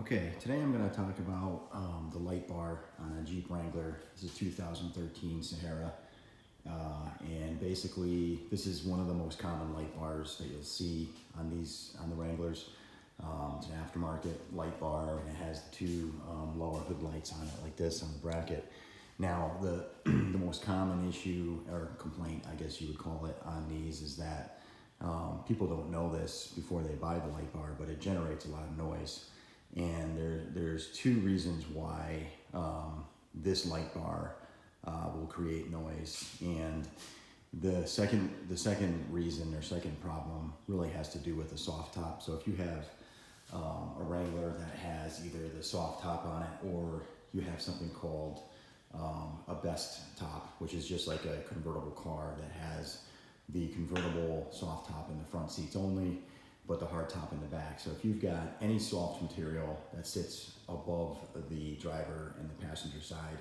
Okay, today I'm going to talk about the light bar on a Jeep Wrangler. This is 2013 Sahara. And basically, this is one of the most common light bars that you'll see on the Wranglers. It's an aftermarket light bar, and it has the two lower hood lights on it like this on the bracket. Now, the most common issue or complaint, I guess you would call it, on these is that people don't know this before they buy the light bar, but it generates a lot of noise. And there's two reasons why this light bar will create noise. And the second reason or second problem really has to do with the soft top. So if you have a Wrangler that has either the soft top on it, or you have something called a best top, which is just like a convertible car that has the convertible soft top in the front seats only, but the hard top in the back. So if you've got any soft material that sits above the driver and the passenger side,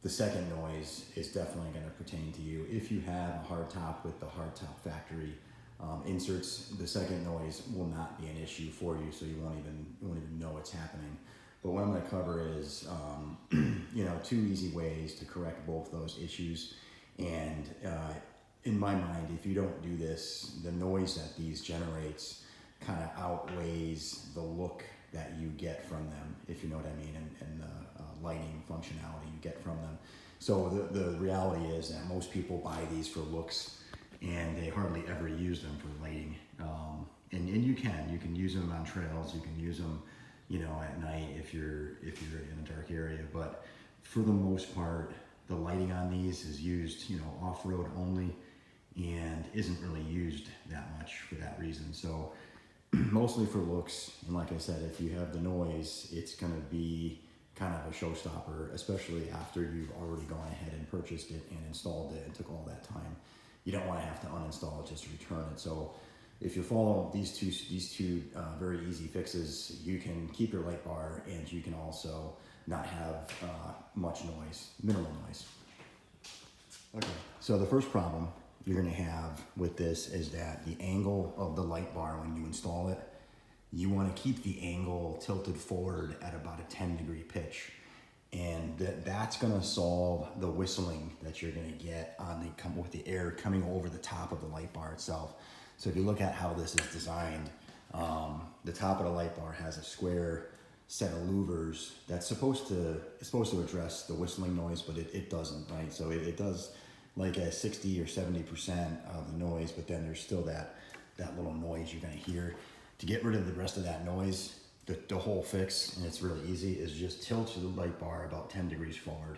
the second noise is definitely going to pertain to you. If you have a hard top with the hard top factory inserts, the second noise will not be an issue for you, so you won't even know what's happening. But what I'm going to cover is two easy ways to correct both those issues. And in my mind, if you don't do this, the noise that these generates kind of outweighs the look that you get from them, if you know what I mean, and the lighting functionality you get from them. So the reality is that most people buy these for looks, and they hardly ever use them for lighting. And you can use them on trails, you can use them, at night if you're in a dark area. But for the most part, the lighting on these is used, off-road only, and isn't really used that much for that reason. So mostly for looks, and like I said, if you have the noise, it's going to be kind of a showstopper, especially after you've already gone ahead and purchased it and installed it and took all that time. You don't want to have to uninstall it just to return it. So if you follow these two very easy fixes, you can keep your light bar, and you can also not have much noise, minimal noise. Okay, so the first problem you're going to have with this is that the angle of the light bar when you install it, you want to keep the angle tilted forward at about a 10-degree pitch. And that's going to solve the whistling that you're going to get with the air coming over the top of the light bar itself. So if you look at how this is designed, the top of the light bar has a square set of louvers that's supposed to address the whistling noise, but it doesn't, right? So it does like a 60 or 70% of the noise, but then there's still that little noise you're gonna hear. To get rid of the rest of that noise, the whole fix, and it's really easy, is just tilt the light bar about 10 degrees forward.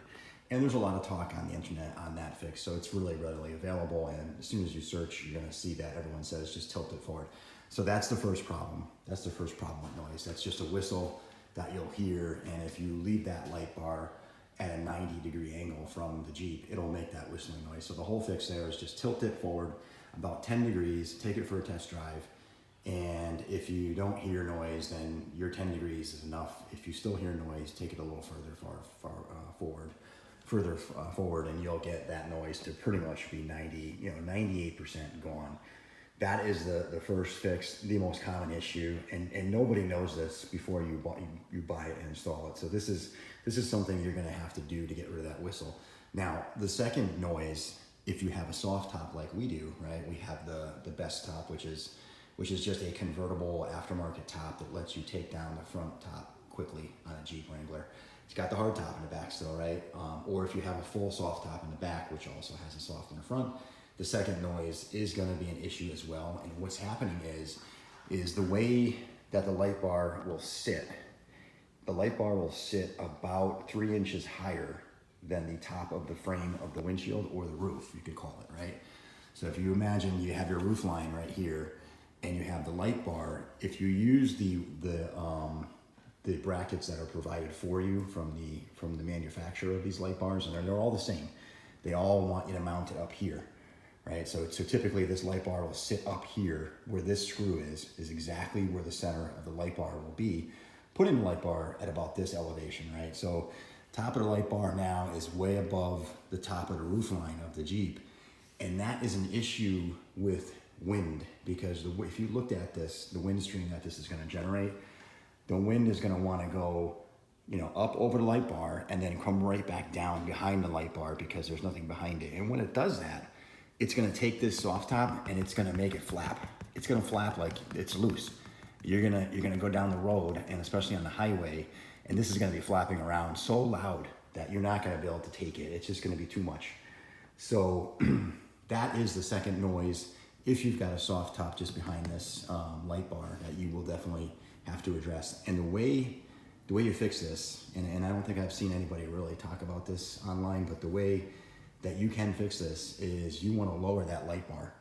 And there's a lot of talk on the internet on that fix, so it's really readily available, and as soon as you search, you're gonna see that everyone says just tilt it forward. So that's the first problem. That's the first problem with noise. That's just a whistle that you'll hear, and if you leave that light bar at a 90-degree angle from the Jeep, it'll make that whistling noise. So the whole fix there is just tilt it forward about 10 degrees, take it for a test drive, and if you don't hear noise, then your 10 degrees is enough. If you still hear noise, take it a little further forward, and you'll get that noise to pretty much be 98% gone. That is the first fix, the most common issue, and nobody knows this before you buy it and install it. So this is something you're gonna have to do to get rid of that whistle. Now, the second noise, if you have a soft top like we do, right? We have the best top, which is just a convertible aftermarket top that lets you take down the front top quickly on a Jeep Wrangler. It's got the hard top in the back still, right? Or if you have a full soft top in the back, which also has a soft in the front, the second noise is going to be an issue as well. And what's happening is the way that the light bar will sit. The light bar will sit about 3 inches higher than the top of the frame of the windshield, or the roof, you could call it, right? So if you imagine you have your roof line right here, and you have the light bar, if you use the brackets that are provided for you from the manufacturer of these light bars, and they're all the same. They all want you to mount it up here, right? So typically this light bar will sit up here where this screw is exactly where the center of the light bar will be. Put in the light bar at about this elevation, right? So top of the light bar now is way above the top of the roof line of the Jeep. And that is an issue with wind, because if you looked at this, the wind stream that this is gonna generate, the wind is gonna wanna go, you know, up over the light bar and then come right back down behind the light bar because there's nothing behind it. And when it does that, it's gonna take this soft top and it's gonna make it flap. It's gonna flap like it's loose. You're gonna go down the road, and especially on the highway, and this is gonna be flapping around so loud that you're not gonna be able to take it. It's just gonna be too much. So that is the second noise if you've got a soft top just behind this light bar that you will definitely have to address. And the way you fix this, and I don't think I've seen anybody really talk about this online, but the way that you can fix this is you want to lower that light bar.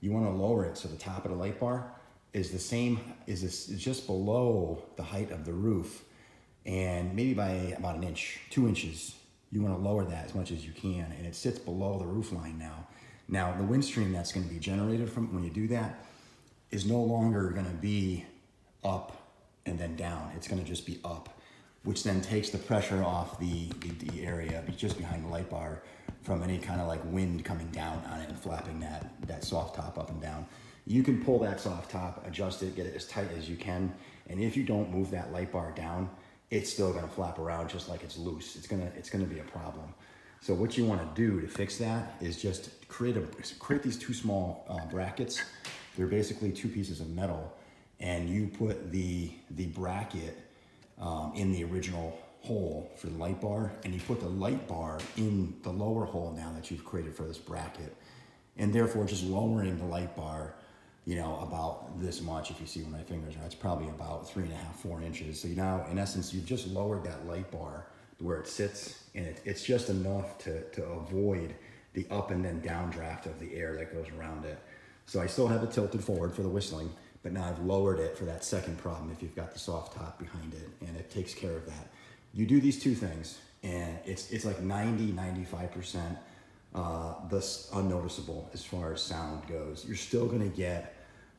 You want to lower it so the top of the light bar is the same, is just below the height of the roof, and maybe by about an inch, 2 inches. You want to lower that as much as you can, and it sits below the roof line now. Now, the wind stream that's going to be generated from when you do that is no longer going to be up and then down. It's going to just be up, which then takes the pressure off the area just behind the light bar from any kind of like wind coming down on it and flapping that soft top up and down. You can pull that soft top, adjust it, get it as tight as you can, and if you don't move that light bar down, it's still gonna flap around just like it's loose. It's gonna be a problem. So what you wanna do to fix that is just create these two small brackets. They're basically two pieces of metal, and you put the bracket in the original hole for the light bar, and you put the light bar in the lower hole now that you've created for this bracket, and therefore just lowering the light bar, you know, about this much. If you see where my fingers are, it's probably about 3.5, 4 inches. So now, in essence, you've just lowered that light bar where it sits, and it's just enough to avoid the up and then down draft of the air that goes around it. So I still have it tilted forward for the whistling, but now I've lowered it for that second problem if you've got the soft top behind it, and it takes care of that. You do these two things, and it's like 90-95% thus unnoticeable as far as sound goes. You're still gonna get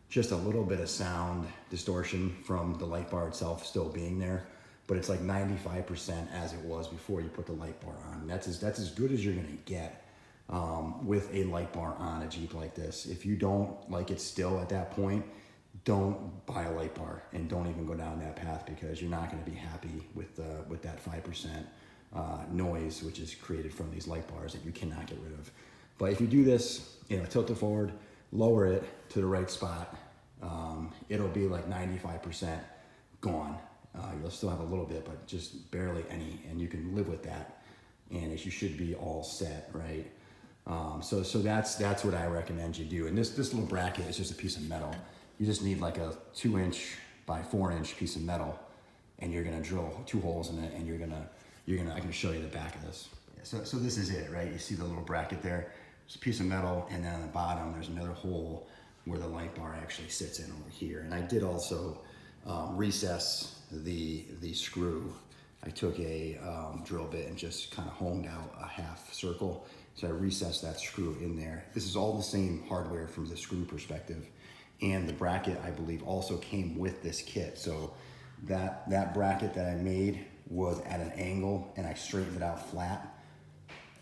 just a little bit of sound distortion from the light bar itself still being there, but it's like 95% as it was before you put the light bar on. That's as good as you're gonna get with a light bar on a Jeep like this. If you don't like it still at that point, don't buy a light bar and don't even go down that path, because you're not going to be happy with that 5% noise which is created from these light bars that you cannot get rid of. But if you do this, you know, tilt it forward, lower it to the right spot, it'll be like 95% gone. You'll still have a little bit, but just barely any, and you can live with that, and you should be all set, right? So that's what I recommend you do. And this little bracket is just a piece of metal. You just need like a 2-inch by 4-inch piece of metal, and you're gonna drill 2 holes in it, and you're gonna. I can show you the back of this. So this is it, right? You see the little bracket there? It's a piece of metal, and then on the bottom there's another hole where the light bar actually sits in over here. And I did also recess the screw. I took a drill bit and just kind of honed out a half circle. So I recessed that screw in there. This is all the same hardware from the screw perspective. And the bracket, I believe, also came with this kit. So that bracket that I made was at an angle, and I straightened it out flat.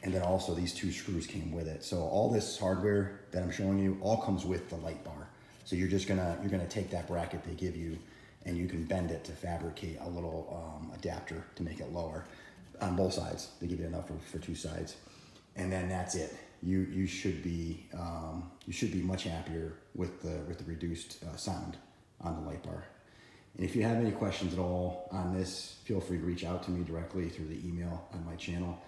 And then also these 2 screws came with it. So all this hardware that I'm showing you all comes with the light bar. So you're gonna take that bracket they give you, and you can bend it to fabricate a little adapter to make it lower on both sides. They give you enough for 2 sides, and then that's it. You should be much happier with the reduced sound on the light bar. And if you have any questions at all on this, feel free to reach out to me directly through the email on my channel.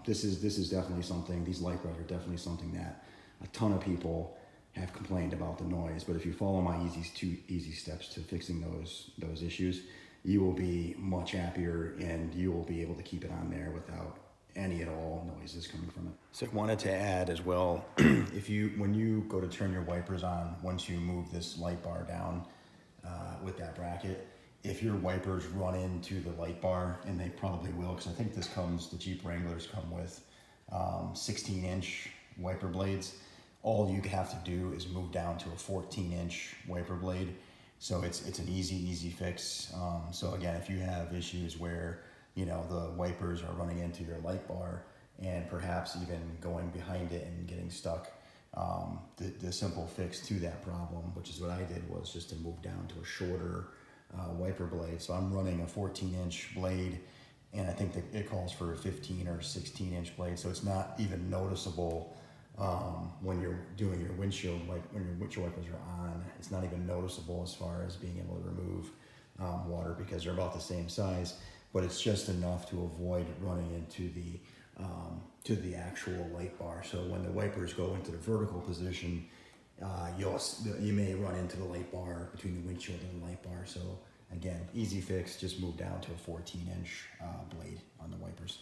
This is definitely something. These light bars are definitely something that a ton of people have complained about the noise. But if you follow my easy steps to fixing those issues, you will be much happier, and you will be able to keep it on there without any at all noises coming from it. So I wanted to add as well, when you go to turn your wipers on, once you move this light bar down with that bracket, if your wipers run into the light bar, and they probably will, because I think the Jeep Wranglers come with 16-inch wiper blades. All you have to do is move down to a 14-inch wiper blade. So it's an easy fix. So again, if you have issues where, you know, the wipers are running into your light bar and perhaps even going behind it and getting stuck, the simple fix to that problem, which is what I did, was just to move down to a shorter wiper blade. So I'm running a 14-inch blade, and I think that it calls for a 15 or 16-inch blade. So it's not even noticeable when you're doing your windshield, like when your windshield wipers are on. It's not even noticeable as far as being able to remove water, because they're about the same size, but it's just enough to avoid running into the to the actual light bar. So when the wipers go into the vertical position, you may run into the light bar between the windshield and the light bar. So again, easy fix, just move down to a 14-inch blade on the wipers.